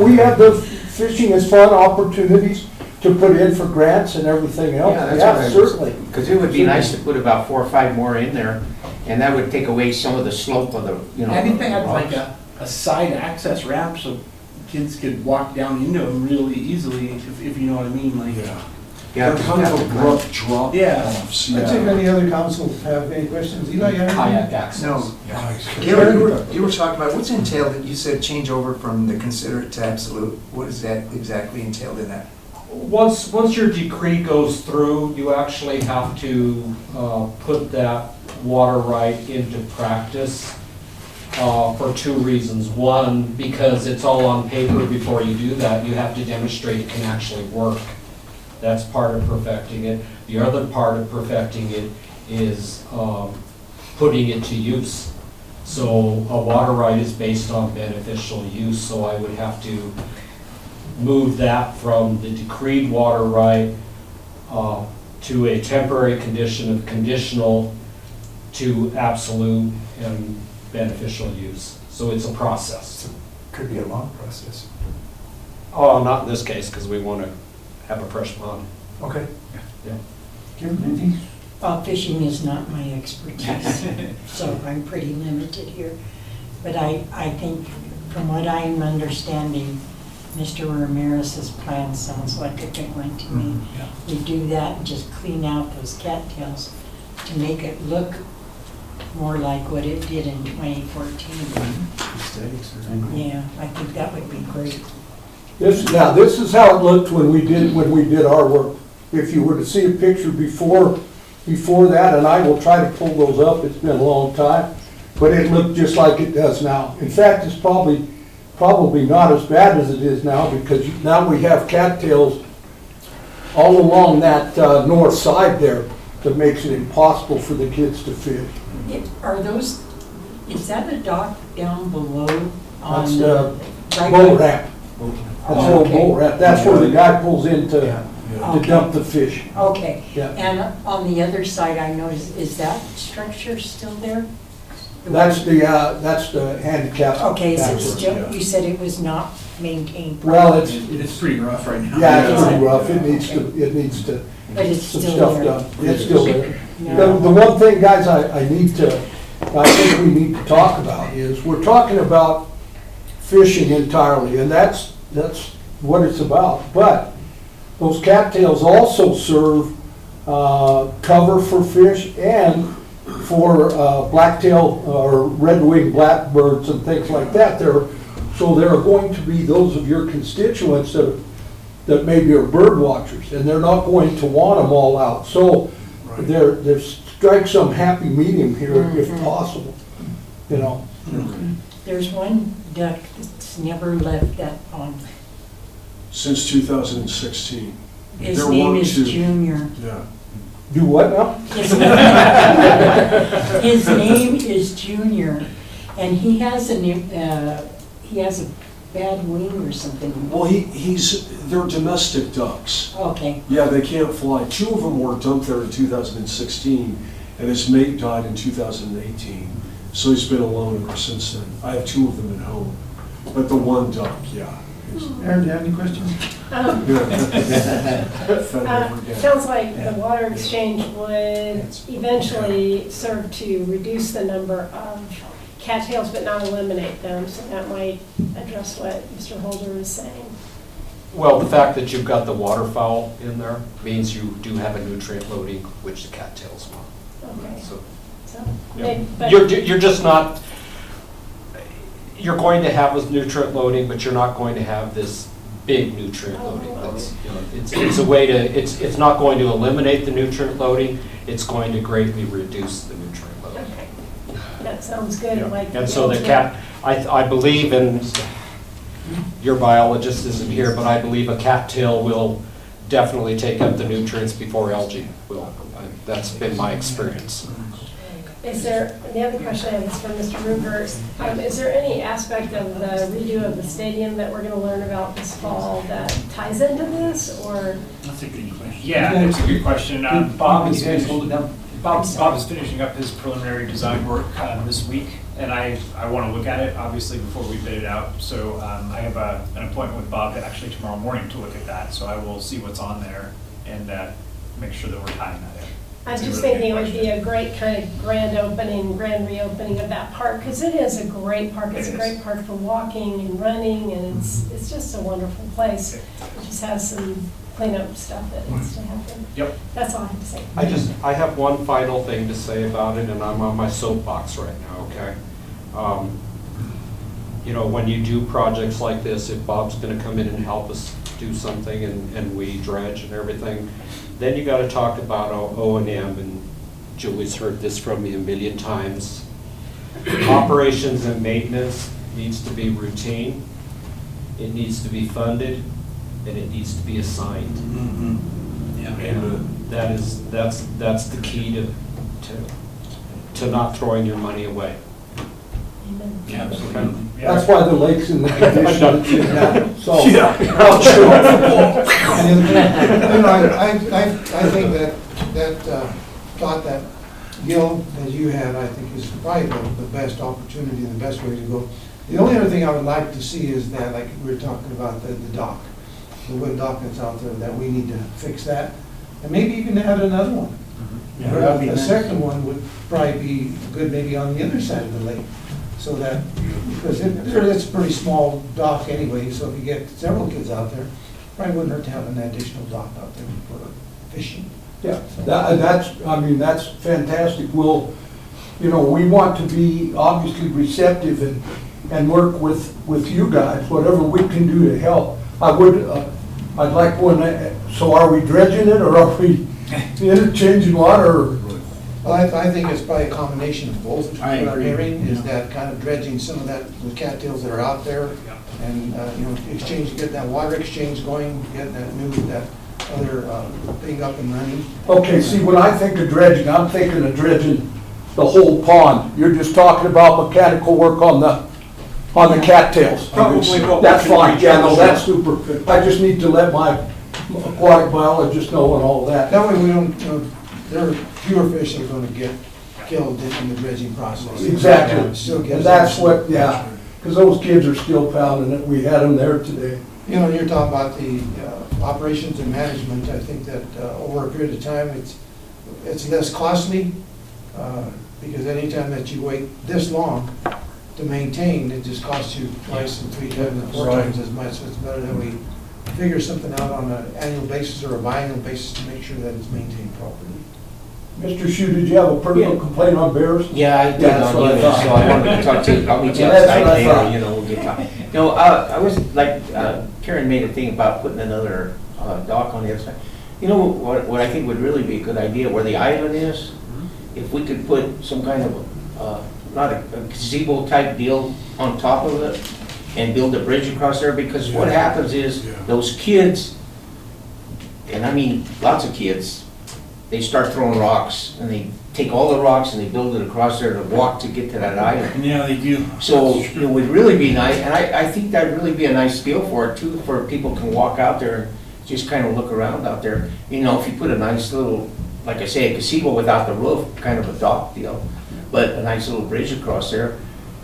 we have the fishing is fun opportunities to put in for grants and everything else. Yeah, that's Yeah, what I was- certainly. Because it would be nice to put about 4 or 5 more in there, and that would take away some of the slope of the, I think they the had like rocks. a side access ramp so kids could walk down into them really easily, if you know what I mean, like. yeah, Yeah, they're kind of abrupt drop Yeah. offs. Let's see if any other council have any questions. Eli, you have anything? Kayak access. No. Yeah. You were talking about, what's entailed, you said change over from the considerate to absolute. What is that exactly entailed in that? Once your decree goes through, you actually have to put that water right into practice for 2 reasons. One, because it's all on paper before you do that. You have to demonstrate it can actually work. That's part of perfecting it. The other part of perfecting it is putting it to use. So a water right is based on beneficial use, so I would have to move that from the decreed water right to a temporary condition of conditional to absolute and beneficial use. So it's a process. Could be a long process. Oh, not in this case, because we want to have a fresh pond. Okay. Yeah. Kim, anything? Fishing is not my expertise, so I'm pretty limited here. But I think, from what I'm understanding, Mr. Ramirez's plan sounds like a good one to me. We do that and just clean out those cattails to make it look more like what it did in 2014. Yeah, I think that would be great. This is how it looked when we did our work. If you were to see a picture before that, and I will try to pull those up, it's been a long time, but it looked just like it does now. In fact, it's probably not as bad as it is now, because now we have cattails all along that north side there that makes it impossible for the kids to fish. Is that a dock down below That's on the right boat by- ramp. That's the old boat ramp. That's where the guy pulls in to dump the fish. Okay, Yeah. and on the other side, I noticed, is that structure still there? That's the handicap. Okay, so it's access. still, you said it was not maintained Well, properly, It's pretty rough right now. yeah, it's pretty rough. It needs to, but it's some still stuff there. done. It's still there. Yeah. The one thing, guys, I think we need to talk about is, we're talking about fishing entirely, and that's what it's about. But those cattails also serve cover for fish and for blacktail or red-winged blackbirds and things like that. So there are going to be those of your constituents that maybe are bird watchers, and they're not going to want them all out. So there strike some happy medium here if possible, you know. There's one duck that's never left that pond. Since 2016. His There name were is two. Junior. Yeah. Do what now? His name is Junior, and he has a bad wing or something. Well, they're domestic ducks. Okay, Yeah, they can't fly. Two of them were dumped there in 2016, and his mate died in 2018. So he's been alone ever since then. I have two of them at home, but the one duck, yeah. Aaron, do you have any questions? Sounds like the water exchange would eventually serve to reduce the number of cattails, but not eliminate them, so that might address what Mr. Holder is saying. Well, the fact that you've got the waterfowl in there means you do have a nutrient loading, which the cattails want. Okay. So So, yeah. but- You're just not, you're going to have a nutrient loading, but you're not going to have this big nutrient loading. That's, you know, it's a way to, it's not going to eliminate the nutrient loading, it's going to greatly reduce the nutrient loading. Okay, that sounds good, I like. And so the I believe, and your biologist isn't here, but I believe a cattail will definitely take up the nutrients before algae will. That's been my experience. Is there, the other question I have is for Mr. Ruger. Is there any aspect of the redo of the stadium that we're going to learn about this fall that ties into this, or? That's a good question. Yeah, it's a good question. Bob is You guys hold it down. Bob is finishing up his preliminary design work this week, and I want to look at it, obviously, before we bid it out. So I have an appointment with Bob actually tomorrow morning to look at that, so I will see what's on there and make sure that we're tying that in. I'm just thinking it would be a great kind of grand reopening of that park, because it is a great park. It's a great park for walking and running, and it's just a wonderful place. It just has some cleanup stuff that needs to happen. Yep. That's all I have to say. I have one final thing to say about it, and I'm on my soapbox right now, okay? You know, when you do projects like this, if Bob's gonna come in and help us do something and we dredge and everything, then you gotta talk about O&M, and Julie's heard this from me a million times. Operations and maintenance needs to be routine, it needs to be funded, and it needs to be assigned. And that's the key to not throwing your money away. Amen. Absolutely. That's why the lake's in the condition it's in now, so. Yeah. And, you know, I think that thought that Gil, that you had, I think is probably the best opportunity and the best way to go. The only other thing I would like to see is that, like we were talking about the dock, the wood dock that's out there, that we need to fix that. And maybe even add another one. Yeah, that'd be A nice. second one would probably be good maybe on the other side of the lake. So that, because it's a pretty small dock anyway, so if you get several kids out there, probably wouldn't hurt to have an additional dock out there for fishing. Yeah, that's fantastic. We'll, we want to be obviously receptive and work with you guys, whatever we can do to help. I'd like one, so are we dredging it or are we interchanging water? Well, I think it's probably a combination of both. What I I'm agree, hearing is yeah. that kind of dredging some of that, the cattails that are out there, and, exchange, get that water exchange going, get that other thing up and running. Okay, see, when I think of dredging, I'm thinking of dredging the whole pond. You're just talking about mechanical work on the cattails. Probably what we That's can fine, reach yeah, out no, to. that's super. I just need to let my aquatic biologist know and all that. That way we don't, there are fewer fish that are gonna get killed in the dredging process. Exactly, Still gives and that's them- what, yeah, because those kids are still pounding it. We had them there today. You're talking about the operations and management. I think that over a period of time, it's less costly, because anytime that you wait this long to maintain, it just costs you twice and three times and four times as much. So it's better that we figure something out on an annual basis or a biannual basis to make sure that it's maintained properly. Mr. Shu, did you have a personal complaint on bears? Yeah, I did That's on what I you, thought. so I wanted to talk to you. I'll meet you That's outside what I thought. later, we'll get talking. No, I was, like, Karen made a thing about putting another dock on the other side. You know, what I think would really be a good idea, where the island is, if we could put some kind of, not a gazebo type deal on top of it, and build a bridge across there, because what happens is, those kids, and I mean, lots of kids, they start throwing rocks, and they take all the rocks and they build it across there to walk to get to that island. Yeah, they do. So it would really be nice, and I think that'd really be a nice feel for it too, for people can walk out there and just kind of look around out there. If you put a nice little, like I say, a gazebo without the roof, kind of a dock deal, but a nice little bridge across there,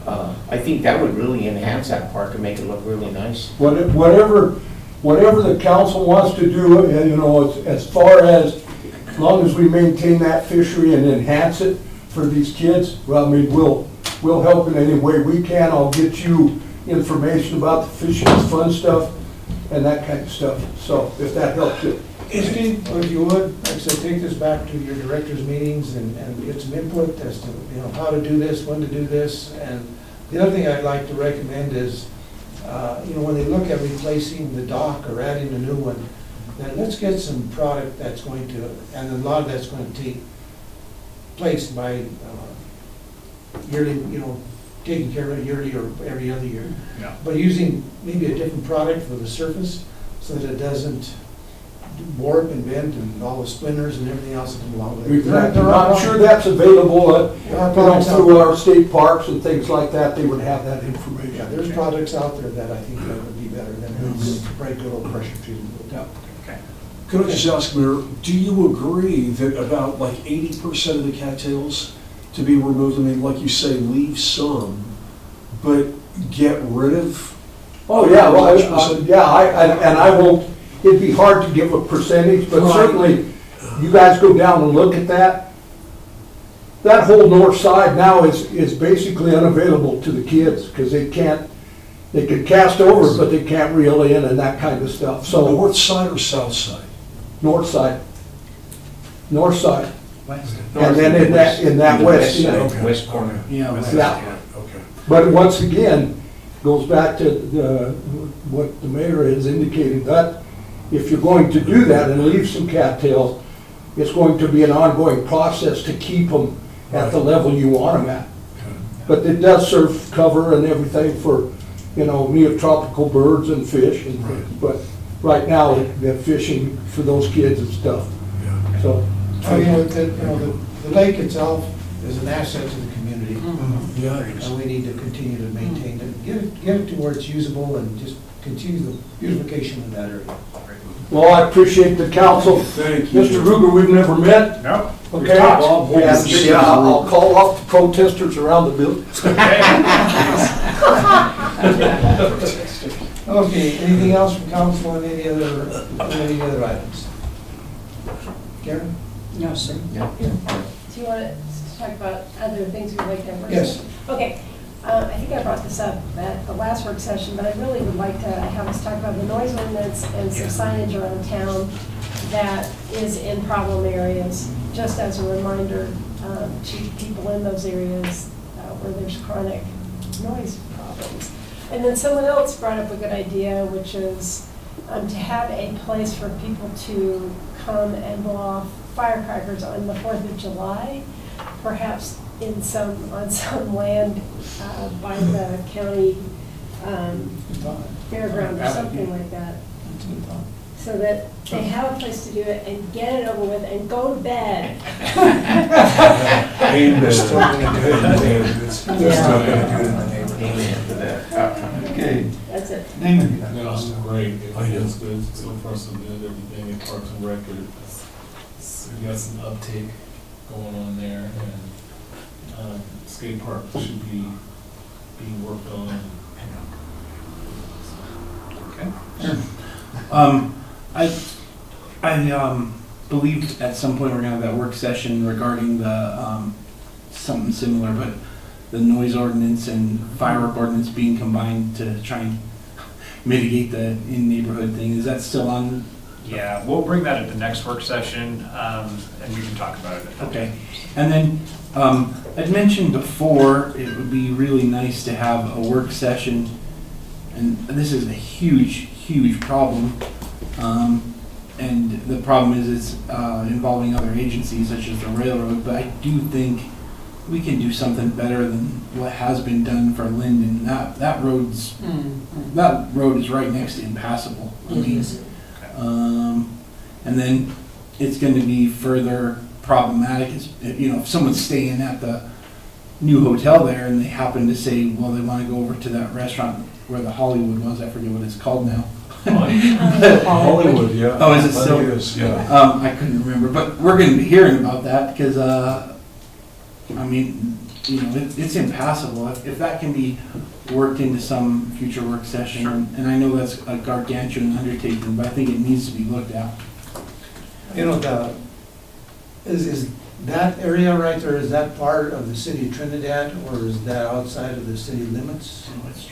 I think that would really enhance that park and make it look really nice. Whatever the council wants to do, as far as long as we maintain that fishery and enhance it for these kids, well, I mean, we'll help in any way we can. I'll get you information about the fishing, fun stuff, and that kind of stuff. So if that helps you. Steve, if you would, like I said, take this back to your directors' meetings and get some input as to, how to do this, when to do this. And the other thing I'd like to recommend is, when they look at replacing the dock or adding a new one, then let's get some product that's going to, and a lot of that's going to take place by yearly, taking care of it yearly or every other year. Yeah. But using maybe a different product for the surface so that it doesn't warp and bend and all the splinters and everything else that come along with it. I'm sure that's available, products out through there. our state parks and things like that. They would have that Yeah, information. there's products out there that I think that would be better than right good old pressure treated. Yeah. Okay. Could I just ask, Mayor, do you agree that about like 80% of the cattails to be removed? I mean, like you say, leave some, but get rid of? Oh, yeah, and I won't, it'd be hard to give a percentage, but Right. certainly, you guys go down and look at that. That whole north side now is basically unavailable to the kids, because they can cast over, but they can't reel in and that kind of stuff, so, North side or south side? north side. North side, West. and then in that The west side, end. West corner. Yeah, west. Yeah. Okay. But once again, goes back to what the mayor has indicated, that if you're going to do that and leave some cattails, it's going to be an ongoing process to keep them at the level you want them at. But it does serve cover and everything for, neotropical birds and fish, and things. But right now, they're fishing for those kids and stuff, so. The lake itself is an asset to the community. community. Yeah. And we need to continue to maintain it, get it to where it's usable and just continue the beautification of that area. Well, I appreciate the council. Thank you. Mr. Ruger, we've never met. No. Okay, and I'll call off the protesters around the building. Okay, anything else from council on any other items? Karen? No, sir. Do you want to talk about other things we'd like to have? Yes. Okay, I think I brought this up at the last work session, but I really would like to have us talk about the noise ordinance and some signage around town that is in problem areas, just as a reminder to people in those areas where there's chronic noise problems. And then someone else brought up a good idea, which is to have a place for people to come and blow off firecrackers on the 4th of July, perhaps on some land by the county fairground or something like that. So that they have a place to do it and get it over with and go to bed. Amen. Still gonna do it in the neighborhood. They're still gonna do it in the neighborhood. Amen to that. Okay. That's it. Damon? No, great. I know. It's good. So far, so good. Everything in Parks and Rec, we got some uptake going on there, and skate park should be being worked on. I believed at some point we're gonna have that work session regarding the, something similar, but the noise ordinance and firework ordinance being combined to try and mitigate the in-neighborhood thing. Is that still on? Yeah, we'll bring that at the next work session, and we can talk about it. Okay. And then, I'd mentioned before, it would be really nice to have a work session, and this is a huge, huge problem. And the problem is it's involving other agencies such as the railroad, but I do think we can do something better than what has been done for Linden. That road is right next to impassable. I mean, and then it's going to be further problematic. If someone's staying at the new hotel there and they happen to say, well, they want to go over to that restaurant where the Hollywood was, I forget what it's called now. Hollywood, yeah. Oh, is it still? It is, yeah. I couldn't remember, but we're going to be hearing about that because, it's impassable. If that can be worked into some future work session, Sure. and I know that's a gargantuan undertaking, but I think it needs to be looked at. Is that area right there, is that part of the city of Trinidad, or is that outside of the city limits?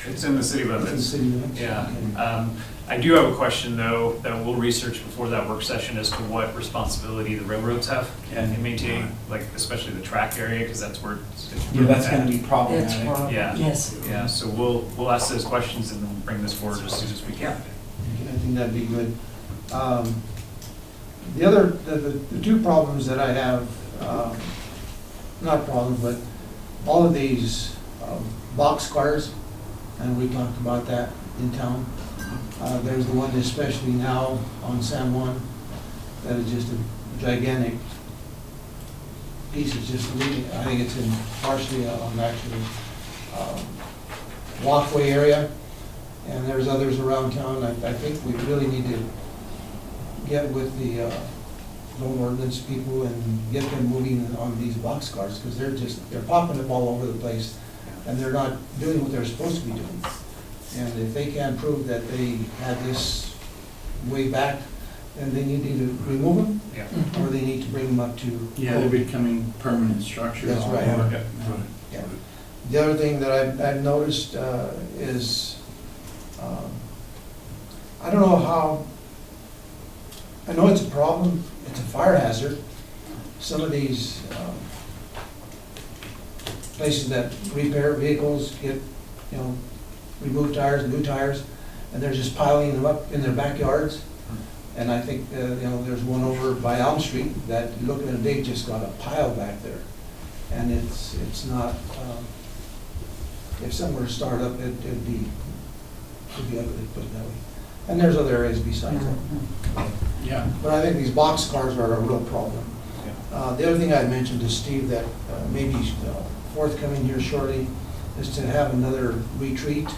It's in the city It's in the limits. city limits? Yeah. Okay. I do have a question, though, that we'll research before that work session as to what responsibility the railroads have in maintaining, like, especially the track area, because that's where it's Yeah, that's going to bad. be problematic. That's wrong. Yeah. Yes. Yeah, so we'll ask those questions and then bring this forward as soon as we can. I think that'd be good. The two problems that I have, not problems, but all of these boxcars, and we talked about that in town. There's the one especially now on San Juan, that is just a gigantic piece, it's just leaving, I think it's in partially on actually walkway area, and there's others around town. I think we really need to get with the zone ordinance people and get them moving on these boxcars, because they're popping up all over the place, and they're not doing what they're supposed to be doing. And if they can't prove that they had this way back, then they need to either remove them, Yeah. or they need to bring them up to. Yeah, they're becoming permanent structures. That's right. all over. Yeah. The other thing that I've noticed is, I don't know how, I know it's a problem, it's a fire hazard. Some of these places that repair vehicles get, remove tires, new tires, and they're just piling them up in their backyards. And I think, there's one over by Elm Street that, look at it, they just got a pile back there. And it's not, if somewhere to start up, it'd be ugly, put it that way. And there's other areas besides that. Yeah. But I think these box cars are a real problem. The other thing I mentioned to Steve that maybe forthcoming here shortly, is to have another retreat.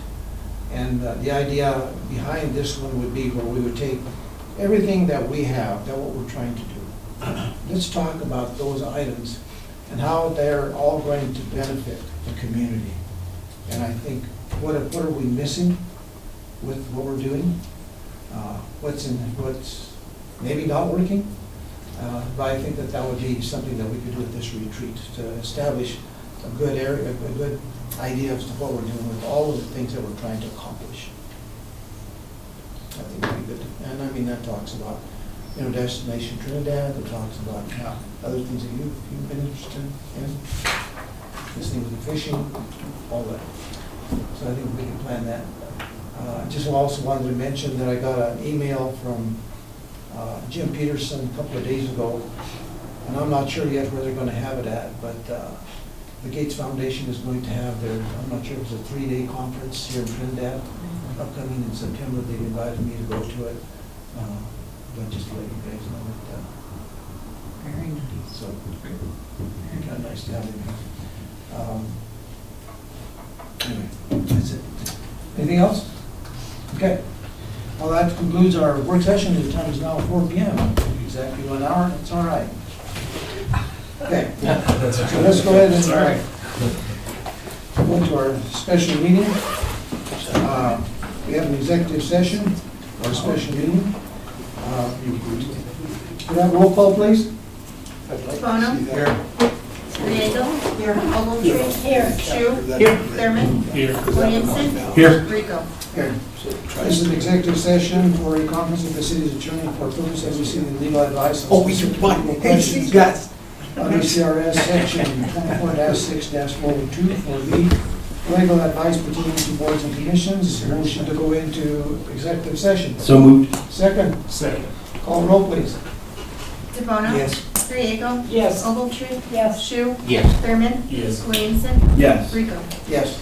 And the idea behind this one would be where we would take everything that we have, that what we're trying to do. Let's talk about those items and how they're all going to benefit the community. And I think, what are we missing with what we're doing? What's maybe not working? But I think that would be something that we could do at this retreat, to establish a good area, a good idea as to what we're doing with all of the things that we're trying to accomplish. I think that'd be good. And I mean, that talks about, Destination Trinidad, that talks about other things that you've been interested in, this thing with the fishing, all that. So I think we can plan that. Just also wanted to mention that I got an email from Jim Peterson a couple of days ago, and I'm not sure yet where they're going to have it at, but the Gates Foundation is going to have their, I'm not sure if it's a 3-day conference here in Trinidad, upcoming in September. They've invited me to go to it, but just to let you guys know that. Very nice. So, kind of nice to have him here. Anyway, that's it. Anything else? Okay. Well, that concludes our work session. The time is now 4 p.m. Exactly 1 hour. That's all right. Okay. So let's go ahead and go into our special meeting. We have an executive session or a special meeting. Could I have roll call, please? Bono? Here. Riego? Here. Ogletree? Here. Shu? Here. Thurman? Here. Williamson? Here. Rico? Here. This is an executive session for a conference with the city's attorney for purposes of receiving legal advice. Oh, we should buy these guys. Under CRS section 24-6-402 for legal advice pertaining to boards and commissions. Motion to go into executive session. So moved. Second. Second. Call roll, please. DeBono? Yes. Riego? Yes. Ogletree? Yes. Shu? Yes. Thurman? Yes. Williamson? Yes. Rico? Yes.